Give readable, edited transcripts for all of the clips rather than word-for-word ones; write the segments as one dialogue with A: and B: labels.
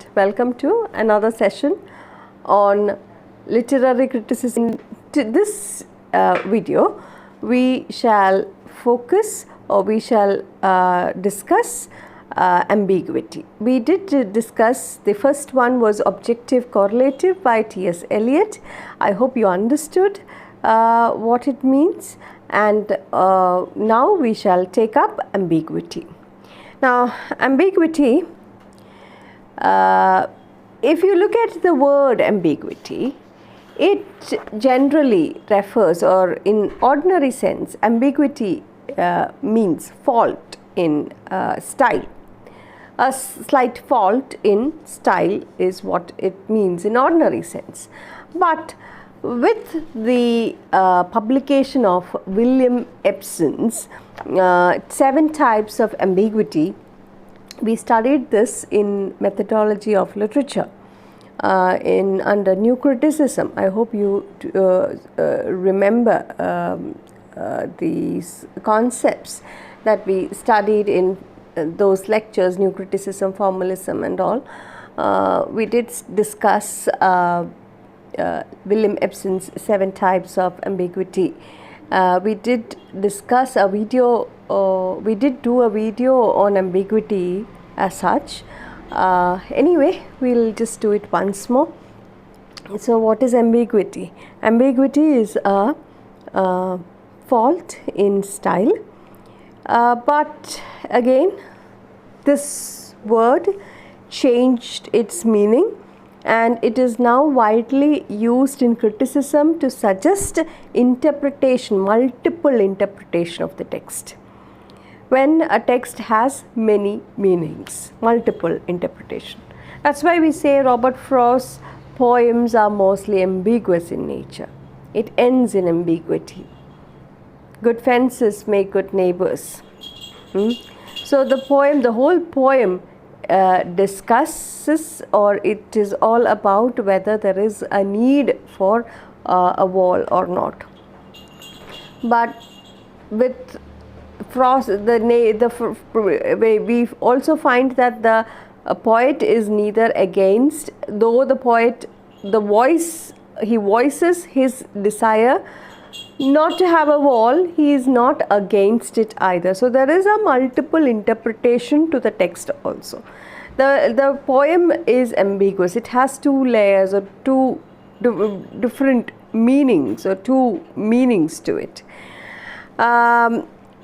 A: and welcome to another session on literary criticism. In this video, we shall focus or we shall discuss ambiguity. We did discuss, the first one was objective correlative by T.S. Eliot. I hope you understood what it means, and now we shall take up ambiguity. Now, ambiguity, if you look at the word ambiguity, it generally refers, or in ordinary sense, ambiguity means fault in style. A slight fault in style is what it means in ordinary sense. But with the publication of William Ebsen's 7 types of ambiguity, we studied this in methodology of literature under new criticism. I hope you remember these concepts that we studied in those lectures, new criticism, formalism and all. We did discuss William Ebsen's 7 types of ambiguity. We did discuss a video, we did do a video on ambiguity as such. Anyway, we'll just do it once more. So what is ambiguity? Ambiguity is a fault in style, but again this word changed its meaning, and it is now widely used in criticism to suggest interpretation, multiple interpretation of the text. When a text has many meanings, multiple interpretation. That's why we say Robert Frost's poems are mostly ambiguous in nature. It ends in ambiguity. Good fences make good neighbors. So the poem, the whole poem discusses, or it is all about whether there is a need for a wall or not. But with Frost, we also find that the poet is neither against, though the poet, he voices his desire not to have a wall, he is not against it either. So there is a multiple interpretation to the text also. The poem is ambiguous. It has 2 layers or 2 different meanings, or 2 meanings to it.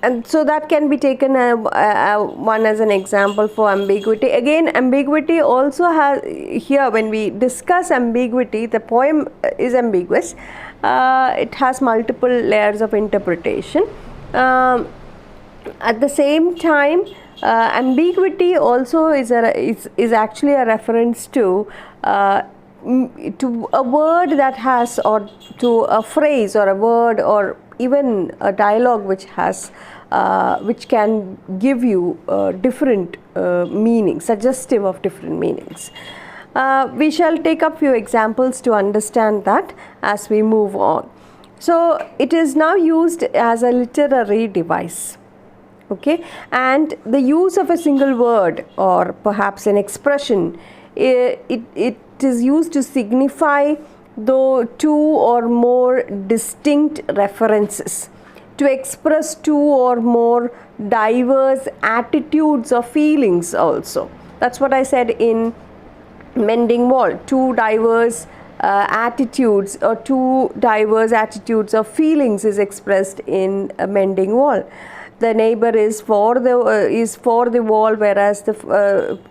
A: And so that can be taken one as an example for ambiguity. Again, ambiguity also has, here when we discuss ambiguity, the poem is ambiguous. It has multiple layers of interpretation. At the same time, ambiguity also is actually a reference to a word that has, or to a phrase or a word or even a dialogue which has which can give you different meanings, suggestive of different meanings. We shall take up few examples to understand that as we move on. So it is now used as a literary device, okay, and the use of a single word or perhaps an expression, it is used to signify though 2 or more distinct references, to express 2 or more diverse attitudes or feelings also. That's what I said in Mending Wall. 2 diverse attitudes, or 2 diverse attitudes of feelings is expressed in a Mending Wall. The neighbor is for the wall, whereas the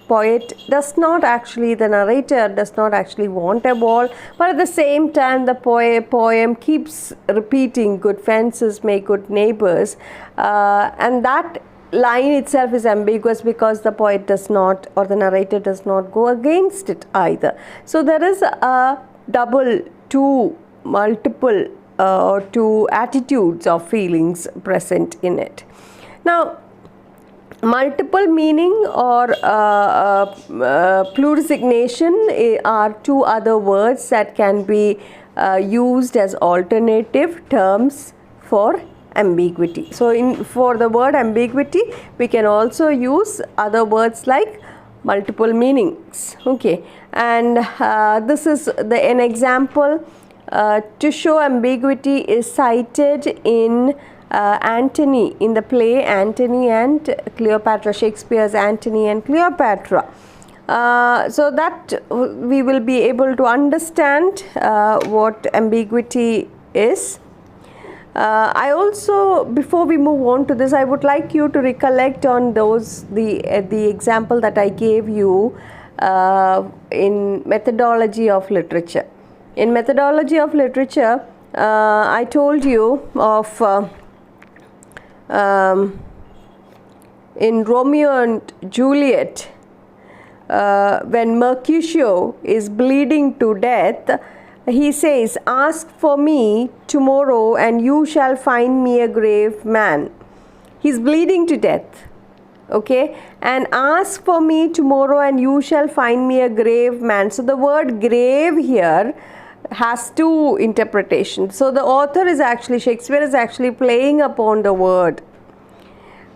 A: poet does not actually, the narrator does not actually want a wall, but at the same time the poem keeps repeating good fences make good neighbors, and that line itself is ambiguous because the poet does not, or the narrator does not go against it either. So there is a double, 2 multiple or 2 attitudes of feelings present in it. Now, multiple meaning or plurisignation are 2 other words that can be used as alternative terms for ambiguity. So for the word ambiguity, we can also use other words like multiple meanings. Okay, and this is an example to show ambiguity is cited in Antony, in the play Antony and Cleopatra, Shakespeare's Antony and Cleopatra. So that we will be able to understand what ambiguity is. I also, before we move on to this, I would like you to recollect on the example that I gave you in methodology of literature. In methodology of literature, I told you of in Romeo and Juliet, when Mercutio is bleeding to death, he says, "Ask for me tomorrow and you shall find me a grave man." He's bleeding to death, okay, and ask for me tomorrow and you shall find me a grave man. So the word grave here has two interpretations. So the author is actually, Shakespeare is actually playing upon the word.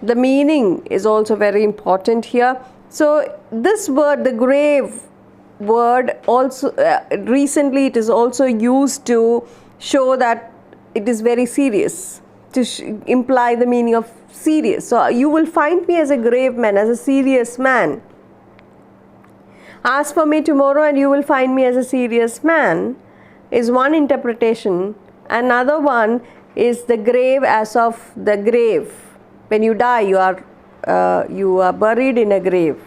A: The meaning is also very important here. So this word, the grave word, also recently it is also used to show that it is very serious, to imply the meaning of serious. So you will find me as a grave man, as a serious man. Ask for me tomorrow and you will find me as a serious man is one interpretation. Another one is the grave as of the grave. When you die, you are buried in a grave.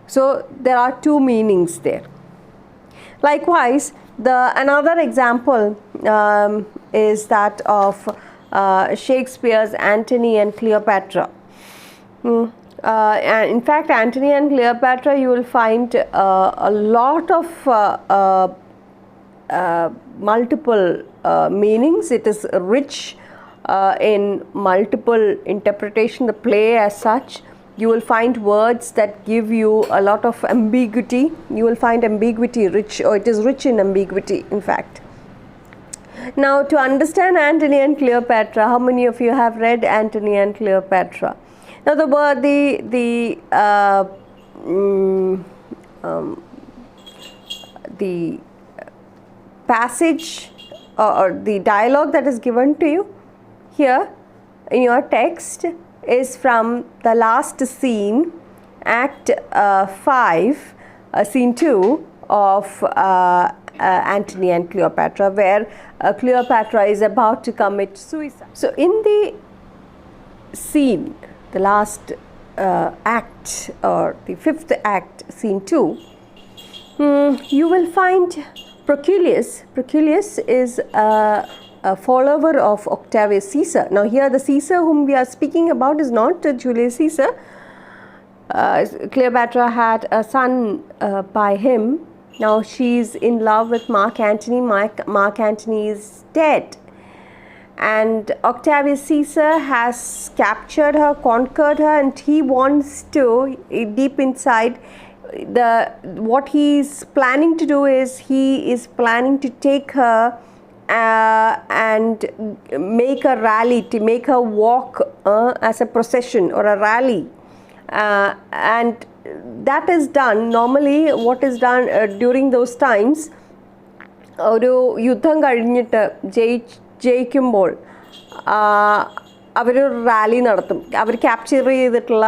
A: So there are two meanings there. Likewise, another example is that of Shakespeare's Antony and Cleopatra. And in fact, Antony and Cleopatra, you will find a lot of multiple meanings. It is rich in multiple interpretation. The play as such, you will find words that give you a lot of ambiguity. You will find ambiguity rich, or it is rich in ambiguity, in fact. Now, to understand Antony and Cleopatra, how many of you have read Antony and Cleopatra? Now, the word, the passage or the dialogue that is given to you here in your text is from the last scene, Act 5, Scene 2 of Antony and Cleopatra, where Cleopatra is about to commit suicide. So in the scene, the last act, or the fifth act, Scene 2, you will find Proculus. Proculus is a follower of Octavius Caesar. Now here the Caesar whom we are speaking about is not Julius Caesar. Cleopatra had a son by him. Now she is in love with Mark Antony. Mark Antony is dead, and Octavius Caesar has captured her, conquered her, and he wants to, deep inside, what he is planning to do is he is planning to take her and make a rally, to make her walk as a procession or a rally, and that is done. Normally what is done during those times, ഒരു യുദ്ധം കഴിഞ്ഞിട്ട് ജയിക്കുമ്പോൾ അവരൊരു rally നടത്തും. അവർ capture ചെയ്തിട്ടുള്ള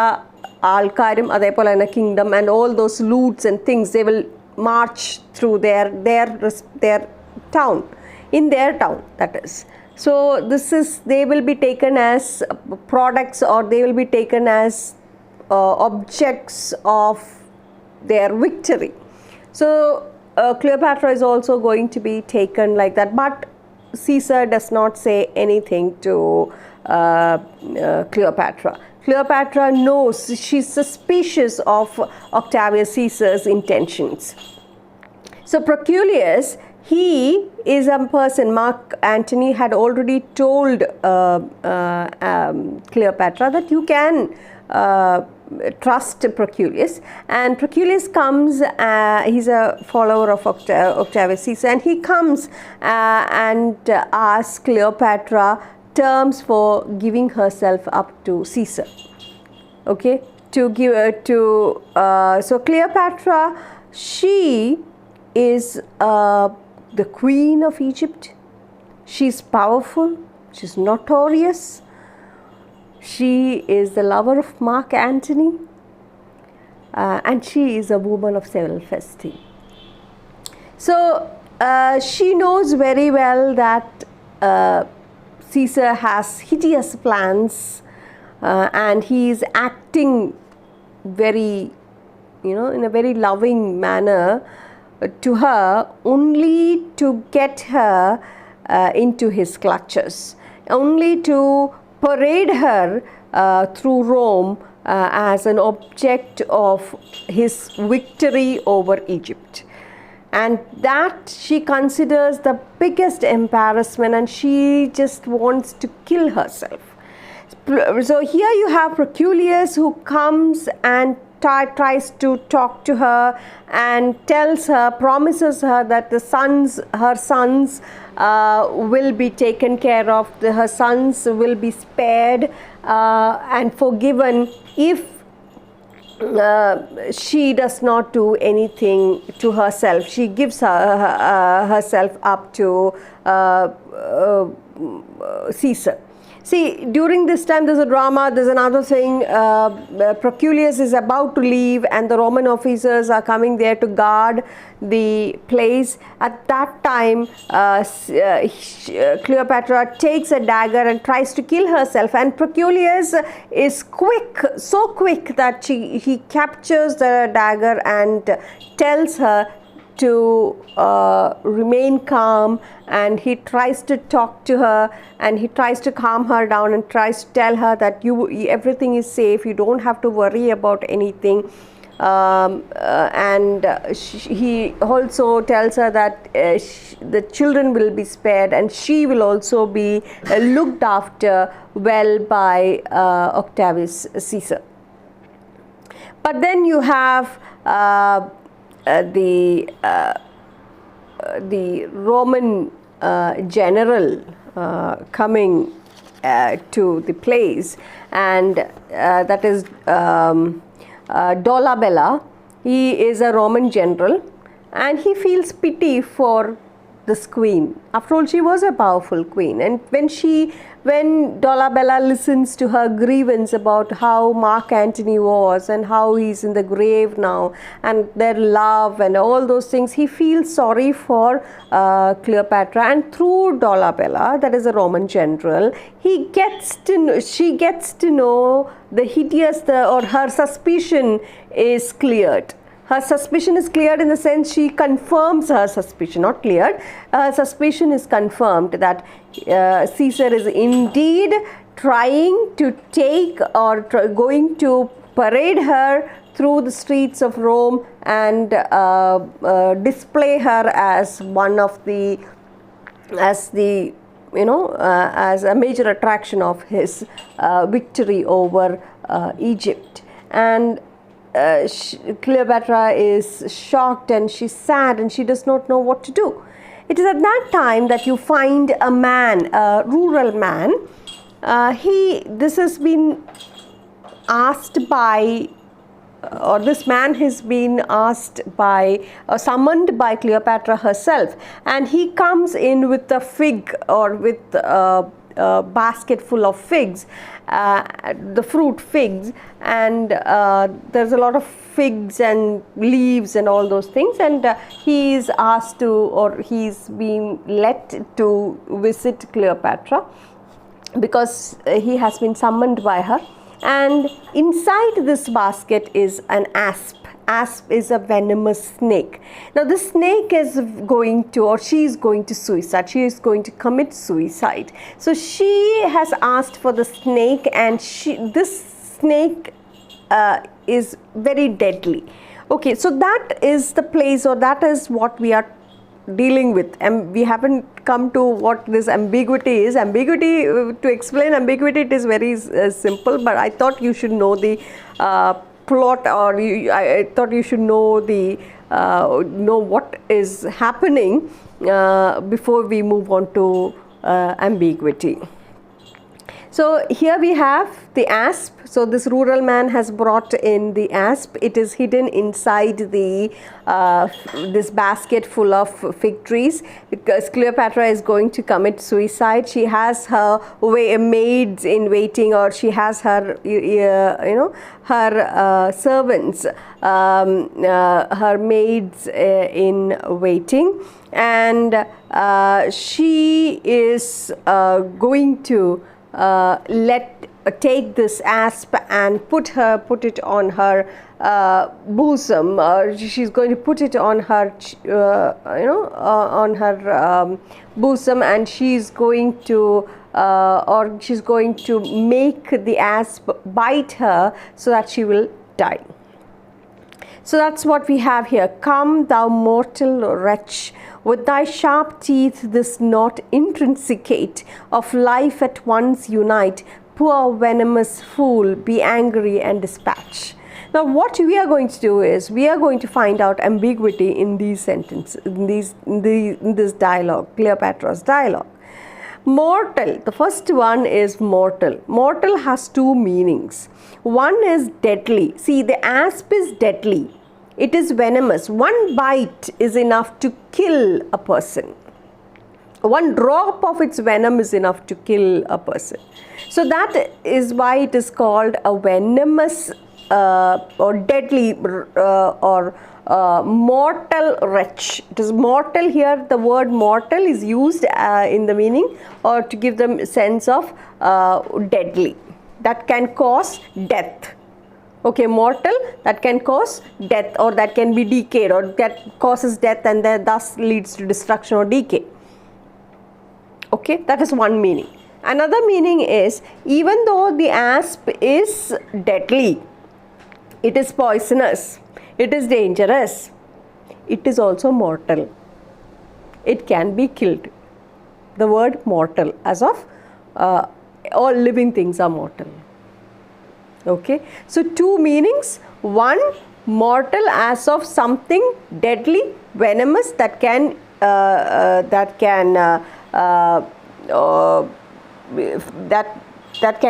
A: ആൾക്കാരും അതേപോലെ തന്നെ kingdom and all those loots and things, they will March through their town, in their town, that is. So this is, they will be taken as products, or they will be taken as objects of their victory. So Cleopatra is also going to be taken like that, but Caesar does not say anything to Cleopatra. Cleopatra knows, she's suspicious of Octavius Caesar's intentions. So Proculus, he is a person, Mark Antony had already told Cleopatra that you can trust Proculus, and Proculus comes, he's a follower of Octavius Caesar, and he comes and asks Cleopatra terms for giving herself up to Caesar. Okay, to give so Cleopatra, she is the queen of Egypt. She's powerful, she's notorious, she is the lover of Mark Antony, and she is a woman of self-esteem. So she knows very well that Caesar has hideous plans, and he is acting very, in a very loving manner to her, only to get her into his clutches, only to parade her through Rome as an object of his victory over Egypt. And that she considers the biggest embarrassment, and she just wants to kill herself. So here you have Proculius, who comes and tries to talk to her and promises her that her sons will be taken care of, her sons will be spared and forgiven if she does not do anything to herself. She gives herself up to Caesar. See, during this time there's a drama, there's another thing. Proculius is about to leave, and the Roman officers are coming there to guard the place. At that time, Cleopatra takes a dagger and tries to kill herself, and Proculius is quick, so quick that he captures the dagger and tells her to remain calm, and he tries to talk to her, and he tries to calm her down and tries to tell her that everything is safe, you don't have to worry about anything. He also tells her that the children will be spared, and she will also be looked after well by Octavius Caesar. But then you have the Roman general coming to the place, and that is Dolabella. He is a Roman general, and he feels pity for this queen. After all, she was a powerful queen, and when Dolabella listens to her grievance about how Mark Antony was and how he's in the grave now, and their love and all those things, he feels sorry for Cleopatra, and through Dolabella, that is a Roman general, she gets to know the hideous, or her suspicion is cleared. Her suspicion is cleared in the sense she confirms her suspicion, not cleared. Her suspicion is confirmed that Caesar is indeed trying to take or going to parade her through the streets of Rome and display her as one of the, as a major attraction of his victory over Egypt. And Cleopatra is shocked, and she's sad, and she does not know what to do. It is at that time that you find a man, a rural man. This has been asked by, or this man has been asked by, summoned by Cleopatra herself, and he comes in with a fig, or with a basket full of figs, the fruit figs, and there's a lot of figs and leaves and all those things, and he is asked to, or he's been let to visit Cleopatra because he has been summoned by her. And inside this basket is an asp. Asp is a venomous snake. Now this snake is going to, or she is going to suicide. She is going to commit suicide. So she has asked for the snake, and this snake is very deadly. Okay, so that is the place, or that is what we are dealing with. And we haven't come to what this ambiguity is. Ambiguity, to explain ambiguity, it is very simple, but I thought you should know the plot, or I thought you should know know what is happening before we move on to ambiguity. So here we have the asp. So this rural man has brought in the asp. It is hidden inside the this basket full of fig trees, because Cleopatra is going to commit suicide. She has her maids in waiting, or she has her her servants, her maids in waiting, and she is going to take this asp and put it on her bosom. She's going to put it on her on her bosom, and she's going to make the asp bite her so that she will die. So that's what we have here. Come, thou mortal wretch, with thy sharp teeth this knot intrinsicate, of life at once unite. Poor venomous fool, be angry and dispatch. Now what we are going to do is, we are going to find out ambiguity in these sentences, in this dialogue, Cleopatra's dialogue. Mortal, the first one is mortal. Mortal has two meanings. One is deadly. See, the asp is deadly. It is venomous. One bite is enough to kill a person. One drop of its venom is enough to kill a person. So that is why it is called a venomous or deadly or mortal wretch. It is mortal here. The word mortal is used in the meaning or to give them sense of deadly, that can cause death. Okay, mortal, that can cause death, or that can be decayed, or that causes death and then thus leads to destruction or decay. Okay, that is one meaning. Another meaning is, even though the asp is deadly, it is poisonous, it is dangerous, it is also mortal. It can be killed. The word mortal, as of all living things are mortal. Okay, so two meanings. One, mortal as of something deadly, venomous, that can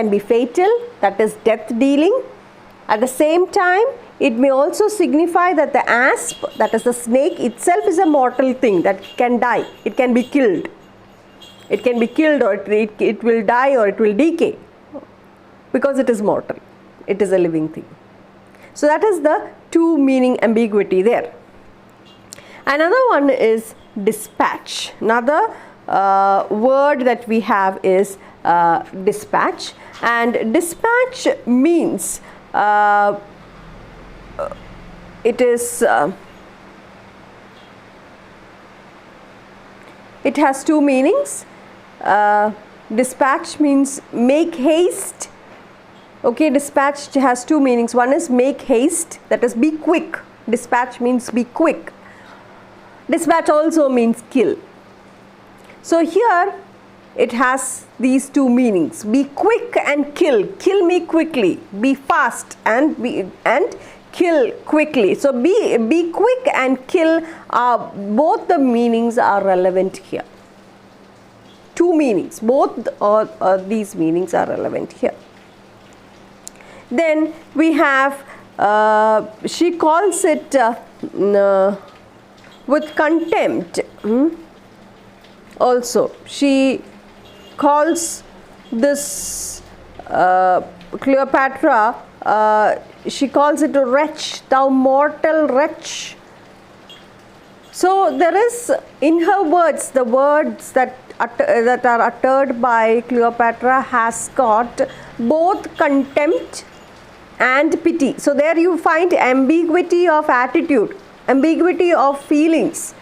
A: be fatal, that is death dealing. At the same time, it may also signify that the asp, that is the snake itself, is a mortal thing that can die. It can be killed. It can be killed, or it will die, or it will decay, because it is mortal. It is a living thing. So that is the two meaning ambiguity there. Another one is dispatch. Another word that we have is dispatch, and dispatch means it has two meanings. Dispatch means make haste. Okay, dispatch has two meanings. One is make haste, that is be quick. Dispatch means be quick. Dispatch also means kill. So here it has these two meanings: be quick and kill. Kill me quickly. Be fast and kill quickly. So be quick and kill. Both the meanings are relevant here. Two meanings. Both these meanings are relevant here. Then we have, she calls it with contempt. Also, she calls this Cleopatra, she calls it a wretch, thou mortal wretch. So there is in her words, the words that are uttered by Cleopatra has got both contempt and pity. So there you find ambiguity of attitude, ambiguity of feelings.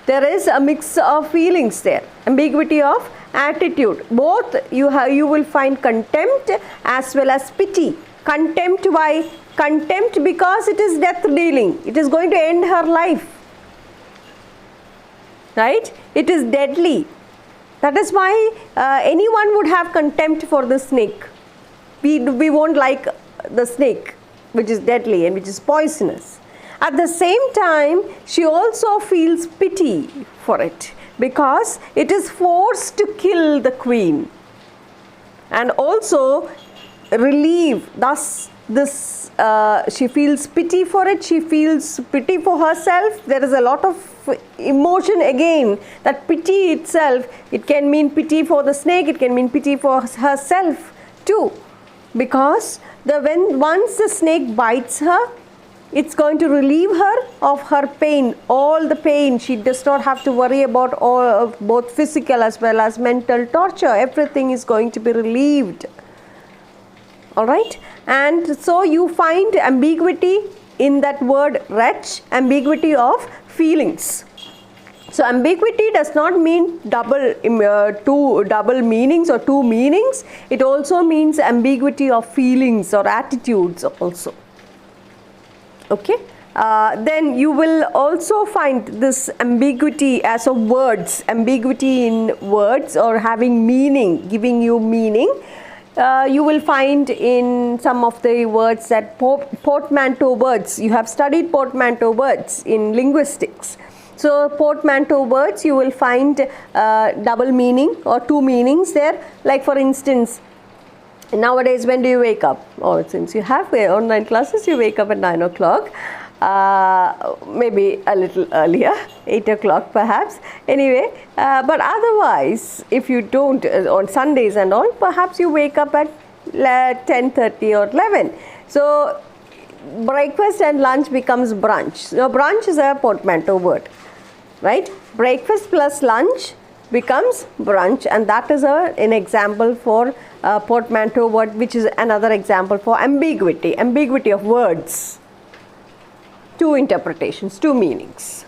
A: There is a mix of feelings there, ambiguity of attitude. Both you will find contempt as well as pity. Contempt, why? Contempt because it is death dealing. It is going to end her life. Right? It is deadly. That is why anyone would have contempt for the snake. We won't like the snake, which is deadly and which is poisonous. At the same time, she also feels pity for it because it is forced to kill the queen. and also relieve. Thus this she feels pity for it, she feels pity for herself. There is a lot of emotion again. That pity itself, it can mean pity for the snake, it can mean pity for herself too, because once the snake bites her, it's going to relieve her of her pain, all the pain. She does not have to worry about all of both physical as well as mental torture. Everything is going to be relieved. All right, and so you find ambiguity in that word wretch, ambiguity of feelings. So ambiguity does not mean double meanings or two meanings. It also means ambiguity of feelings or attitudes also. Okay, then you will also find this ambiguity as of words, ambiguity in words or having meaning, giving you meaning. You will find in some of the words that portmanteau words. You have studied portmanteau words in linguistics. So portmanteau words, you will find double meaning or two meanings there. Like for instance, nowadays when do you wake up? Oh, since you have online classes, you wake up at 9 o'clock. Maybe a little earlier, 8 o'clock perhaps. Anyway, but otherwise, if you don't, on Sundays and all, perhaps you wake up at 10:30 or 11. So breakfast and lunch becomes brunch. Now brunch is a portmanteau word, right? Breakfast plus lunch becomes brunch, and that is an example for portmanteau word, which is another example for ambiguity, ambiguity of words. Two interpretations, two meanings.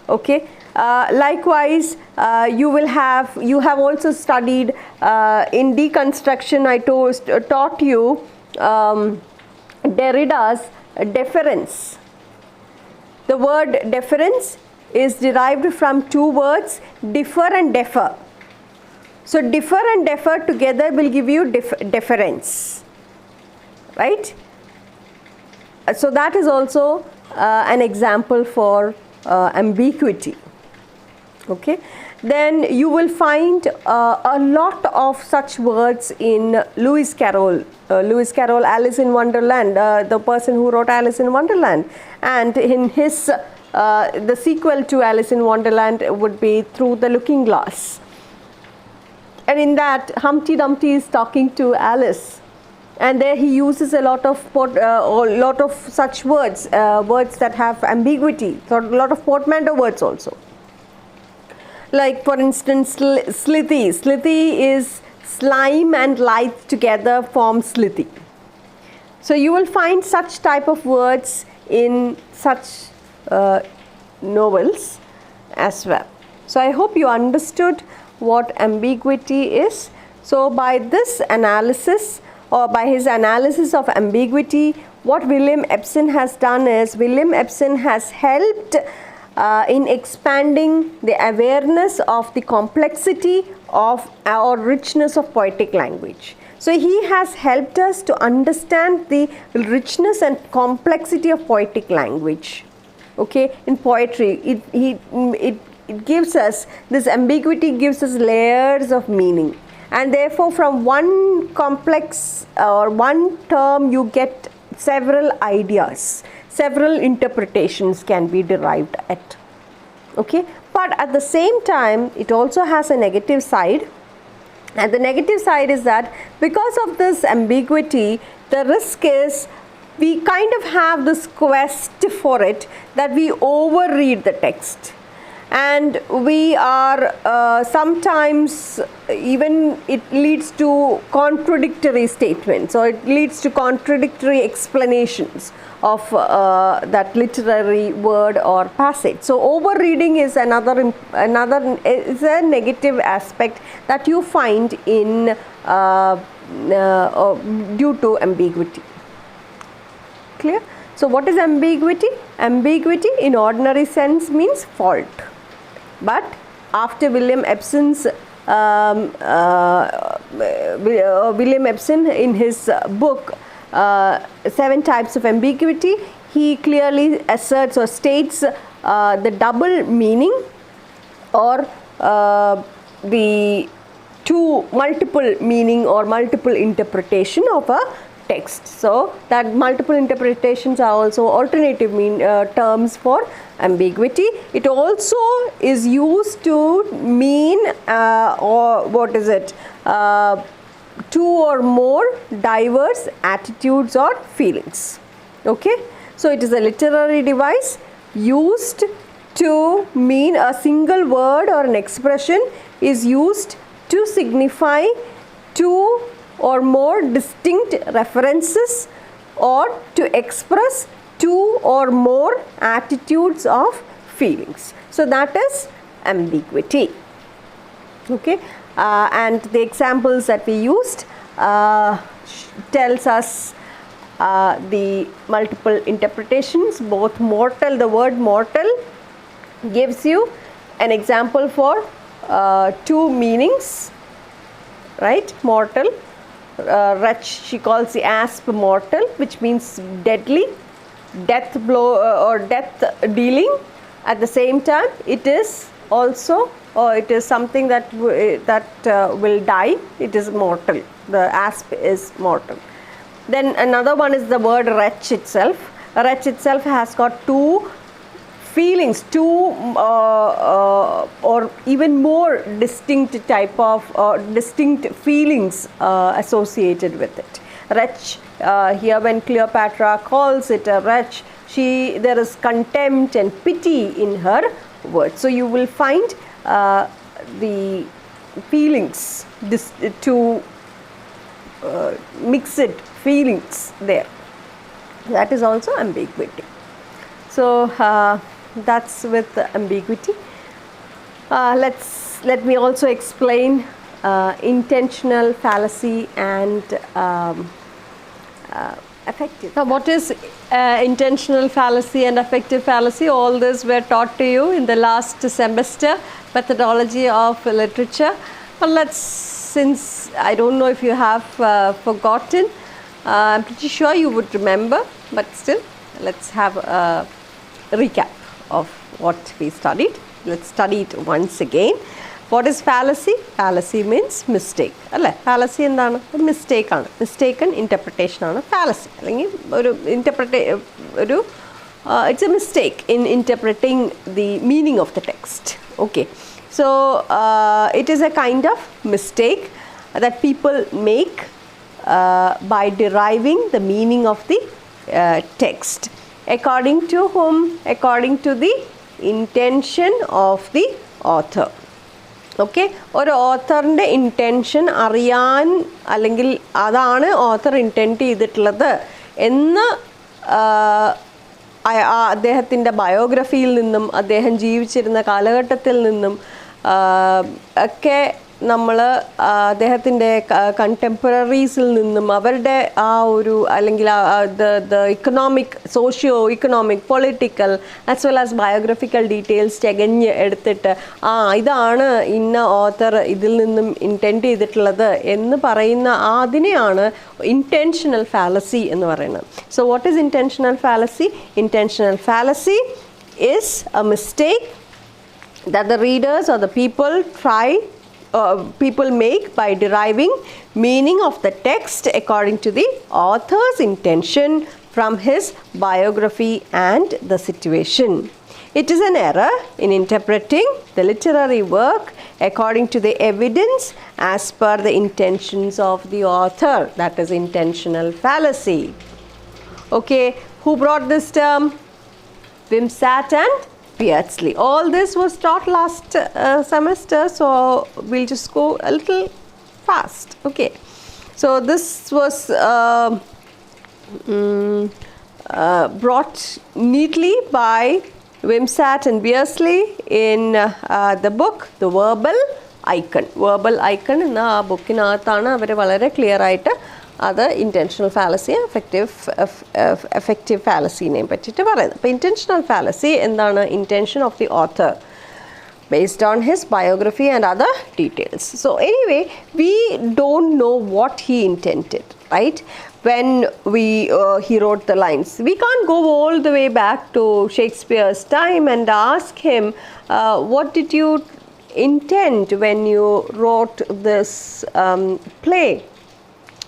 A: Okay. Likewise, you have also studied in deconstruction. I taught you Derrida's deference. The word deference is derived from two words, differ and defer. So differ and defer together will give you deference, right? So that is also an example for ambiguity. Okay, then you will find a lot of such words in Lewis Carroll, Alice in Wonderland, the person who wrote Alice in Wonderland, and in his the sequel to Alice in Wonderland would be Through the Looking Glass, and in that Humpty Dumpty is talking to Alice. And there he uses a lot of such words, words that have ambiguity, so a lot of portmanteau words also. Like for instance, slithy. Slithy is slime and lithe together form slithy. So you will find such type of words in such novels as well. So I hope you understood what ambiguity is. So by this analysis, or by his analysis of ambiguity, what William Epson has done is, William Epson has helped in expanding the awareness of the complexity of or richness of poetic language. So he has helped us to understand the richness and complexity of poetic language. Okay, in poetry, it gives us, this ambiguity gives us layers of meaning. And therefore, from one complex or one term, you get several ideas, several interpretations can be derived at. Okay, but at the same time, it also has a negative side. And the negative side is that because of this ambiguity, the risk is we kind of have this quest for it that we overread the text. And we are sometimes even it leads to contradictory statements, or it leads to contradictory explanations of that literary word or passage. So overreading is another is a negative aspect that you find in due to ambiguity. Clear? So what is ambiguity? Ambiguity in ordinary sense means fault. But after William Epson's William Epson in his book 7 Types of Ambiguity, he clearly asserts or states the double meaning or the to multiple meaning or multiple interpretation of a text. So that multiple interpretations are also alternative terms for ambiguity. It also is used to mean or what is it? Two or more diverse attitudes or feelings. Okay, so it is a literary device used to mean a single word or an expression is used to signify two or more distinct references or to express two or more attitudes of feelings. So that is ambiguity. Okay, and the examples that we used tells us the multiple interpretations, both mortal, the word mortal gives you an example for two meanings, right? Mortal, wretch, she calls the asp mortal, which means deadly, death blow or death dealing. At the same time, it is also it is something that will die. It is mortal. The asp is mortal. Then another one is the word wretch itself. Wretch itself has got two feelings, two or even more distinct type of distinct feelings associated with it. Wretch, here when Cleopatra calls it a wretch, there is contempt and pity in her words. So you will find the feelings, two mixed feelings there. That is also ambiguity. So that's with ambiguity. Let me also explain intentional fallacy and affective. Now, what is intentional fallacy and affective fallacy? All this were taught to you in the last semester, methodology of literature. But since I don't know if you have forgotten, I'm pretty sure you would remember, but still, let's have a recap of what we studied. Let's study it once again. What is fallacy? Fallacy means mistake. Fallacy is a mistake. Mistaken interpretation is fallacy. It's a mistake in interpreting the meaning of the text. Okay. So it is a kind of mistake that people make by deriving the meaning of the text. According to whom? According to the intention of the author. Okay, or author's intention അറിയാൻ അല്ലെങ്കിൽ അതാണ് author intend ചെയ്തിട്ടുള്ളത് എന്ന് അദ്ദേഹത്തിൻ്റെ ബയോഗ്രഫിയിൽ നിന്നും അദ്ദേഹം ജീവിച്ചിരുന്ന കാലഘട്ടത്തിൽ നിന്നും ഒക്കെ നമ്മൾ അദ്ദേഹത്തിൻ്റെ കണ്ടംപററീസിൽ നിന്നും അവരുടെ ആ ഒരു അല്ലെങ്കിൽ the economic socio economic political as well as biographical details തികഞ്ഞ് എടുത്തിട്ട് ഇതാണ് ഇന്ന ഓത്തർ ഇതിൽ നിന്നും ഇൻറ്റൻറ്റ് ചെയ്തിട്ടുള്ളത് എന്ന് പറയുന്ന അതിനെയാണ് ഇൻറ്റൻഷണൽ ഫാലസി എന്ന് പറയുന്നത്. So what is intentional fallacy? Intentional fallacy is A mistake that the readers or the people make by deriving meaning of the text according to the author's intention from his biography and the situation. It is an error in interpreting the literary work according to the evidence as per the intentions of the author. That is intentional fallacy. Okay, who brought this term? Wimsatt and Beardsley. All this was taught last semester, so we'll just go a little fast. Okay, so this was brought neatly by Wimsatt and Beardsley in the book The Verbal Icon. Verbal Icon എന്ന ആ ബുക്കിനകത്താണ് അവർ വളരെ clear ആയിട്ട് അത് intentional fallacy effective ഫാലസിനെ പറ്റിയിട്ട് പറയുന്നത്. അപ്പോൾ intentional fallacy എന്താണ്? Intention of the author based on his biography and other details. So anyway, we don't know what he intended, right? When he wrote the lines, we can't go all the way back to Shakespeare's time and ask him, what did you intent when you wrote this play?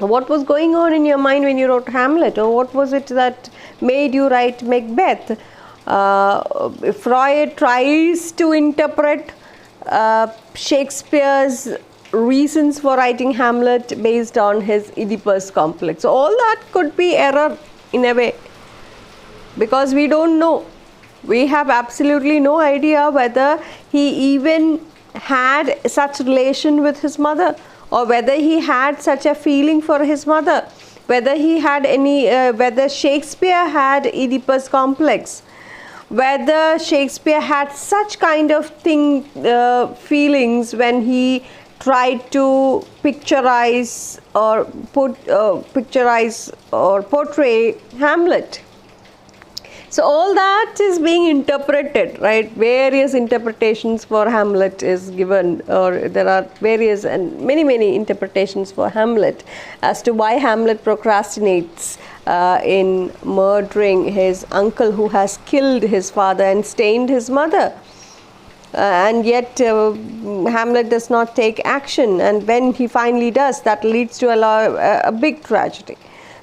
A: What was going on in your mind when you wrote Hamlet, or what was it that made you write Macbeth? Freud tries to interpret Shakespeare's reasons for writing Hamlet based on his Oedipus complex. So all that could be error in a way, because we don't know. We have absolutely no idea whether he even had such relation with his mother, or whether he had such a feeling for his mother, whether he had any, whether Shakespeare had Oedipus complex, whether Shakespeare had such kind of feelings when he tried to picturize or portray Hamlet. So all that is being interpreted, right? Various interpretations for Hamlet is given, or there are various and many interpretations for Hamlet as to why Hamlet procrastinates in murdering his uncle who has killed his father and stained his mother. And yet Hamlet does not take action, and when he finally does, that leads to a big tragedy.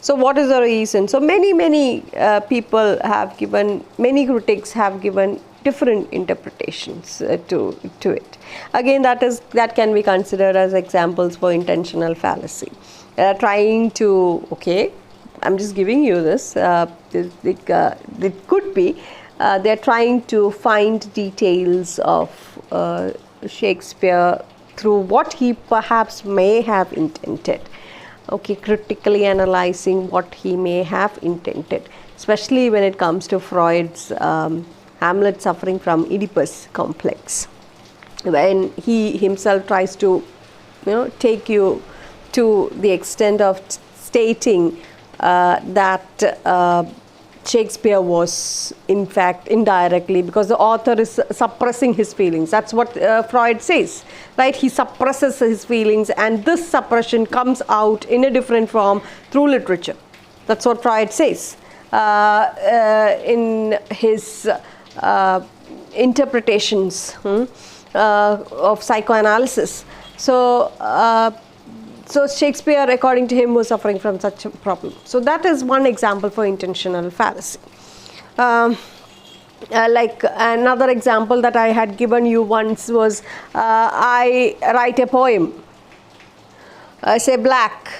A: So what is the reason? So many people have given, many critics have given different interpretations to it. Again, that can be considered as examples for intentional fallacy. Trying to, okay, I'm just giving you this, it could be they're trying to find details of Shakespeare through what he perhaps may have intended. Okay, critically analyzing what he may have intended, especially when it comes to Freud's Hamlet suffering from Oedipus complex, when he himself tries to, take you to the extent of stating that Shakespeare was in fact indirectly, because the author is suppressing his feelings. That's what Freud says, right? He suppresses his feelings, and this suppression comes out in a different form through literature. That's what Freud says in his interpretations of psychoanalysis. So Shakespeare, according to him, was suffering from such a problem. So that is one example for intentional fallacy. Like another example that I had given you once was, I write a poem, I say black,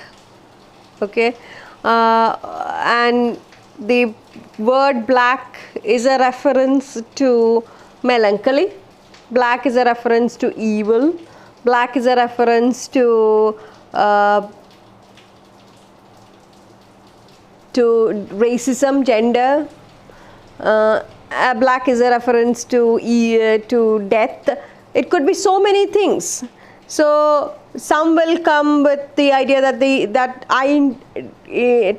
A: okay, and the word black is a reference to melancholy, black is a reference to evil, black is a reference to racism, gender. Black is a reference to death. It could be so many things. So some will come with the idea that I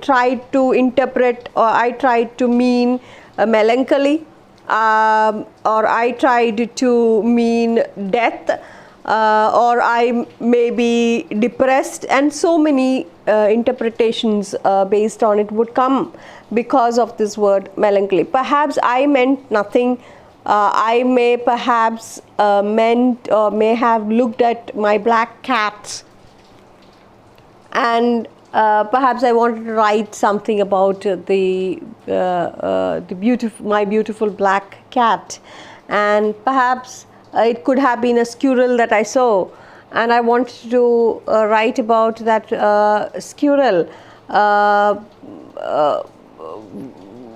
A: tried to interpret, or I tried to mean melancholy, or I tried to mean death. Or I may be depressed, and so many interpretations based on it would come because of this word melancholy. Perhaps I meant nothing. I may perhaps meant or may have looked at my black cat, and perhaps I wanted to write something about my beautiful black cat, and perhaps it could have been a squirrel that I saw, and I wanted to write about that squirrel.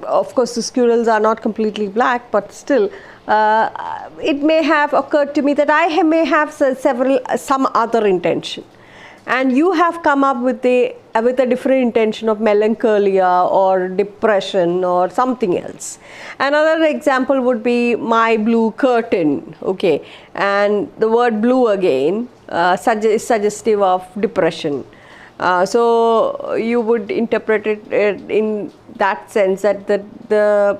A: Of course, the squirrels are not completely black, but still, it may have occurred to me that I may have some other intention, and you have come up with a different intention of melancholia or depression or something else. Another example would be my blue curtain, okay, and the word blue again is suggestive of depression. So you would interpret it in that sense, that the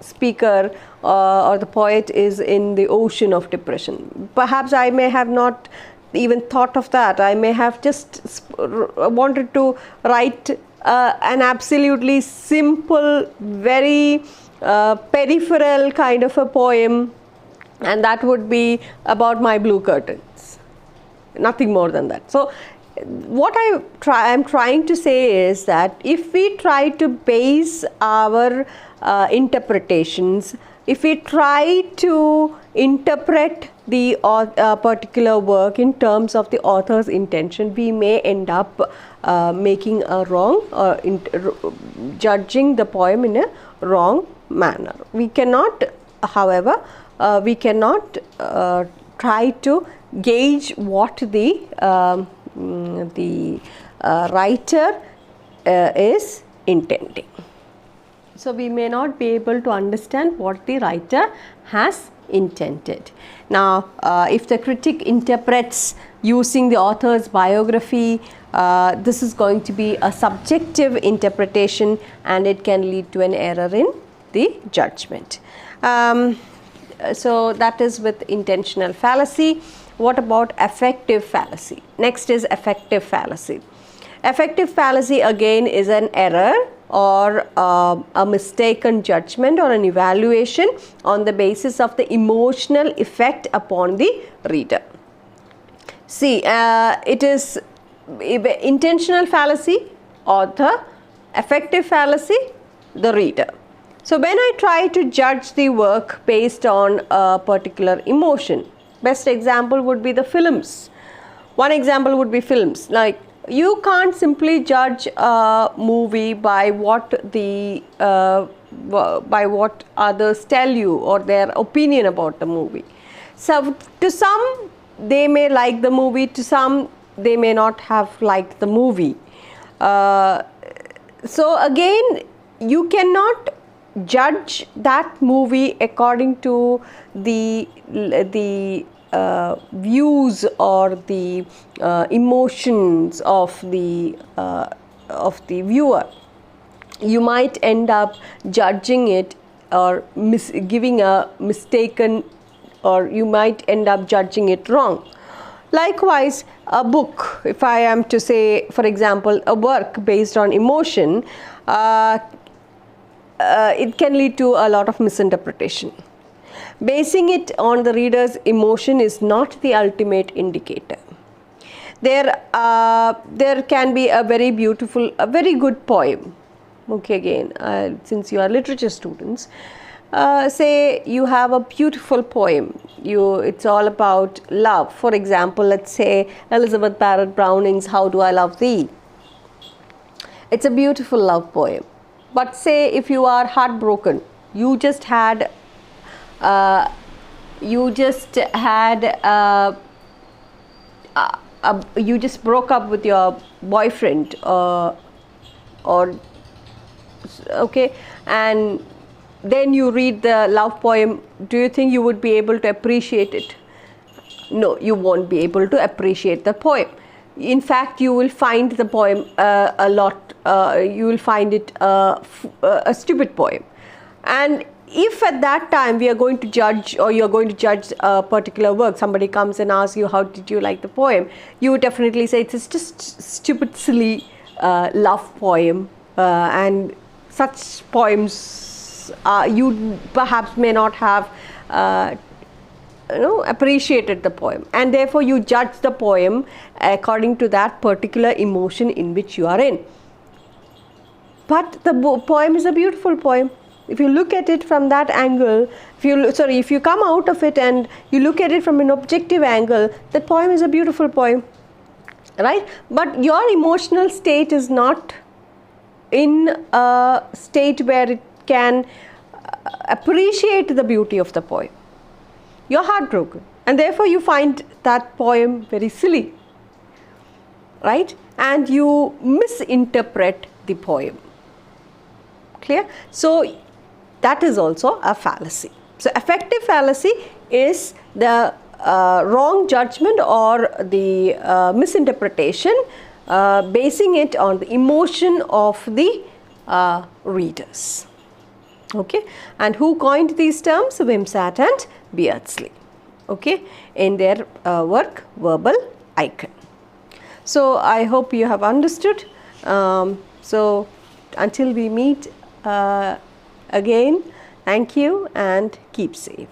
A: speaker or the poet is in the ocean of depression. Perhaps I may have not even thought of that. I may have just wanted to write an absolutely simple, very peripheral kind of a poem and that would be about my blue curtains, nothing more than that. So what I'm trying to say is that if we try to base our interpretations, if we try to interpret the particular work in terms of the author's intention, we may end up making a wrong or judging the poem in a wrong manner. We cannot, however, we cannot try to gauge what the writer is intending. So we may not be able to understand what the writer has intended. Now, if the critic interprets using the author's biography, this is going to be a subjective interpretation, and it can lead to an error in the judgment. So that is with intentional fallacy. What about affective fallacy? Next is affective fallacy. Affective fallacy again is an error or a mistaken judgment or an evaluation on the basis of the emotional effect upon the reader. See, it is intentional fallacy, author; affective fallacy, the reader. So when I try to judge the work based on a particular emotion, best example would be the films. One example would be films. Like, you can't simply judge a movie by what others tell you or their opinion about the movie. So to some, they may like the movie, to some they may not have liked the movie. So again, you cannot judge that movie according to the views or the emotions of the viewer. You might end up judging it or giving a mistaken, or you might end up judging it wrong. Likewise, a book, if I am to say, for example, a work based on emotion, it can lead to a lot of misinterpretation. Basing it on the reader's emotion is not the ultimate indicator. There can be a very beautiful, a very good poem. Okay, again, since you are literature students, say you have a beautiful poem. It's all about love. For example, let's say Elizabeth Barrett Browning's "How Do I Love Thee." It's a beautiful love poem. But say if you are heartbroken, you just broke up with your boyfriend, okay, and then you read the love poem. Do you think you would be able to appreciate it? No, you won't be able to appreciate the poem. In fact, you will find the poem you will find it a stupid poem. And if at that time we are going to judge, or you are going to judge a particular work, somebody comes and asks you, how did you like the poem? You would definitely say it's just stupid, silly love poem, and such poems you perhaps may not have appreciated the poem, and therefore you judge the poem according to that particular emotion in which you are in. But the poem is a beautiful poem. If you look at it from that angle, if you come out of it and you look at it from an objective angle, that poem is a beautiful poem, right? But your emotional state is not in a state where it can appreciate the beauty of the poem. You're heartbroken, and therefore you find that poem very silly, right? And you misinterpret the poem. Clear? So that is also a fallacy. So affective fallacy is the wrong judgment or the misinterpretation, basing it on the emotion of the readers. Okay, and who coined these terms? Wimsatt and Beardsley, okay, in their work Verbal Icon. So I hope you have understood. So until we meet again, thank you and keep safe.